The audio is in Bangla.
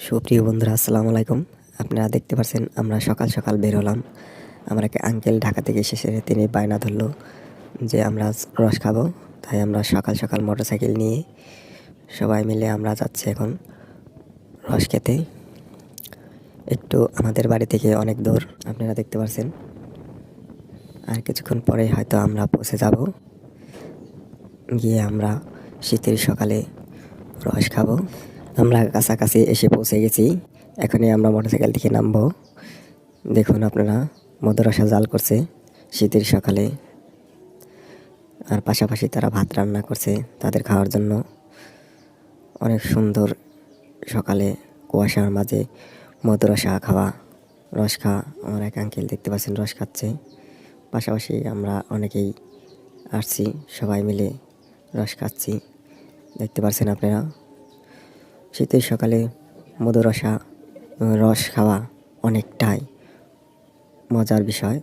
সুপ্রিয় বন্ধুরা, আসসালামু আলাইকুম। আপনারা দেখতে পাচ্ছেন আমরা সকাল সকাল বের হলাম। আমার এক আঙ্কেল ঢাকা থেকে এসেছে, তিনি বায়না ধরলো যে আমরা আজ রস খাবো। তাই আমরা সকাল সকাল মোটরসাইকেল নিয়ে সবাই মিলে আমরা যাচ্ছি এখন রস খেতে। একটু আমাদের বাড়ি থেকে অনেক দূর, আপনারা দেখতে পাচ্ছেন। আর কিছুক্ষণ পরে হয়তো আমরা পৌঁছে যাব, গিয়ে আমরা শীতের সকালে রস খাবো। আমরা কাছাকাছি এসে পৌঁছে গেছি। এখনই আমরা মোটরসাইকেল থেকে নামবো। দেখুন আপনারা, মধুরসা জাল করছে শীতের সকালে, আর পাশাপাশি তারা ভাত রান্না করছে তাদের খাওয়ার জন্য। অনেক সুন্দর সকালে কুয়াশার মাঝে মধুরসা খাওয়া, রস খাওয়া। আমার এক আঙ্কেল দেখতে পাচ্ছেন রস খাচ্ছে। পাশাপাশি আমরা অনেকেই আসছি, সবাই মিলে রস খাচ্ছি। দেখতে পাচ্ছেন আপনারা, শীতের সকালে মধুরসা রস খাওয়া অনেকটাই মজার বিষয়।